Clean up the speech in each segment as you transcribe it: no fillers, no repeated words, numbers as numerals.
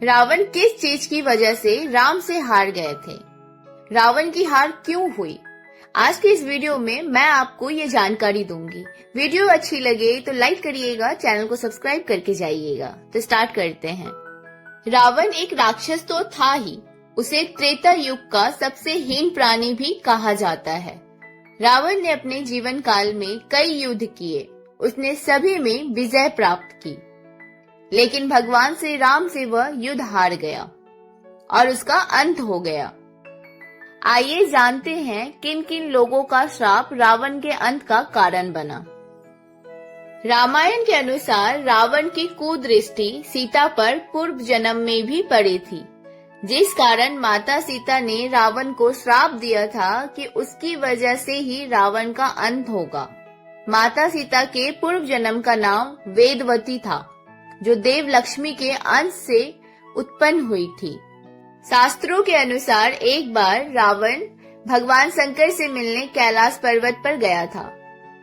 रावण किस चीज की वजह से राम से हार गए थे? रावण की हार क्यों हुई? आज के इस वीडियो में मैं आपको ये जानकारी दूंगी। वीडियो अच्छी लगे तो लाइक करिएगा, चैनल को सब्सक्राइब करके जाइएगा। तो स्टार्ट करते हैं। रावण एक राक्षस तो था ही, उसे त्रेता युग का सबसे हीन प्राणी भी कहा जाता है। रावण ने अपने जीवन काल में कई युद्ध किए, उसने सभी में विजय प्राप्त की, लेकिन भगवान श्री राम से वह युद्ध हार गया और उसका अंत हो गया। आइए जानते हैं किन किन लोगों का श्राप रावण के अंत का कारण बना। रामायण के अनुसार रावण की कुदृष्टि सीता पर पूर्व जन्म में भी पड़ी थी, जिस कारण माता सीता ने रावण को श्राप दिया था कि उसकी वजह से ही रावण का अंत होगा। माता सीता के पूर्व जन्म का नाम वेदवती था, जो देव लक्ष्मी के अंश से उत्पन्न हुई थी। शास्त्रों के अनुसार एक बार रावण भगवान शंकर से मिलने कैलाश पर्वत पर गया था।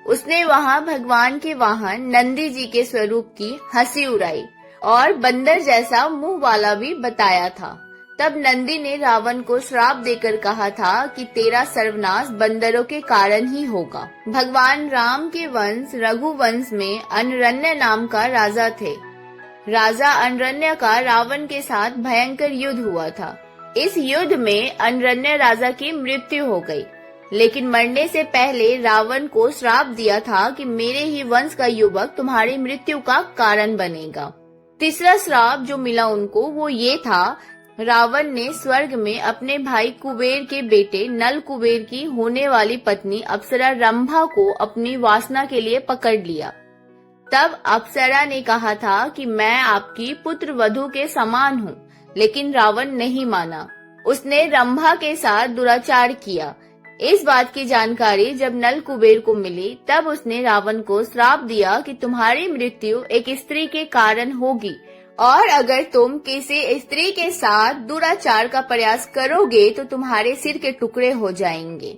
उसने वहां भगवान के वाहन नंदी जी के स्वरूप की हंसी उड़ाई और बंदर जैसा मुंह वाला भी बताया था। तब नंदी ने रावण को श्राप देकर कहा था कि तेरा सर्वनाश बंदरों के कारण ही होगा। भगवान राम के वंश रघुवंश में अनरण्य नाम का राजा थे। राजा अनरण्य का रावण के साथ भयंकर युद्ध हुआ था। इस युद्ध में अनरण्य राजा की मृत्यु हो गई, लेकिन मरने से पहले रावण को श्राप दिया था कि मेरे ही वंश का युवक तुम्हारी मृत्यु का कारण बनेगा। तीसरा श्राप जो मिला उनको वो ये था, रावण ने स्वर्ग में अपने भाई कुबेर के बेटे नल कुबेर की होने वाली पत्नी अप्सरा रंभा को अपनी वासना के लिए पकड़ लिया। तब अप्सरा ने कहा था कि मैं आपकी पुत्र वधू के समान हूँ, लेकिन रावण नहीं माना। उसने रंभा के साथ दुराचार किया। इस बात की जानकारी जब नल कुबेर को मिली, तब उसने रावण को श्राप दिया कि तुम्हारी मृत्यु एक स्त्री के कारण होगी, और अगर तुम किसी स्त्री के साथ दुराचार का प्रयास करोगे तो तुम्हारे सिर के टुकड़े हो जाएंगे।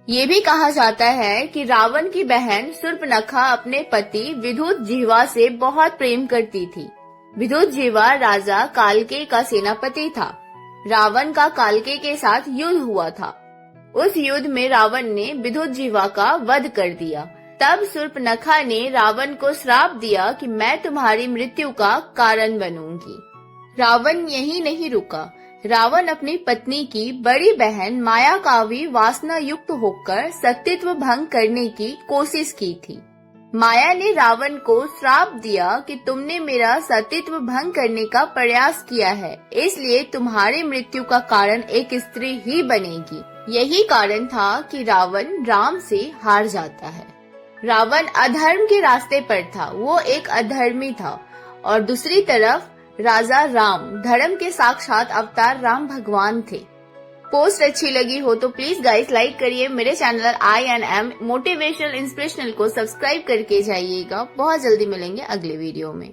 ये भी कहा जाता है कि रावण की बहन शूर्पणखा अपने पति विद्युतजिह्वा से बहुत प्रेम करती थी। विद्युतजिह्वा राजा कालकेय का सेनापति था। रावण का कालकेय के साथ युद्ध हुआ था। उस युद्ध में रावण ने विद्युतजिह्वा का वध कर दिया। तब शूर्पणखा ने रावण को श्राप दिया कि मैं तुम्हारी मृत्यु का कारण बनूंगी। रावण यही नहीं रुका, रावण अपनी पत्नी की बड़ी बहन माया का भी वासना युक्त होकर सतीत्व भंग करने की कोशिश की थी। माया ने रावण को श्राप दिया कि तुमने मेरा सतीत्व भंग करने का प्रयास किया है, इसलिए तुम्हारी मृत्यु का कारण एक स्त्री ही बनेगी। यही कारण था कि रावण राम से हार जाता है। रावण अधर्म के रास्ते पर था, वो एक अधर्मी था, और दूसरी तरफ राजा राम धर्म के साक्षात अवतार राम भगवान थे। पोस्ट अच्छी लगी हो तो प्लीज गाइस लाइक करिए। मेरे चैनल INM मोटिवेशनल इंस्पिरेशनल को सब्सक्राइब करके जाइएगा। बहुत जल्दी मिलेंगे अगले वीडियो में।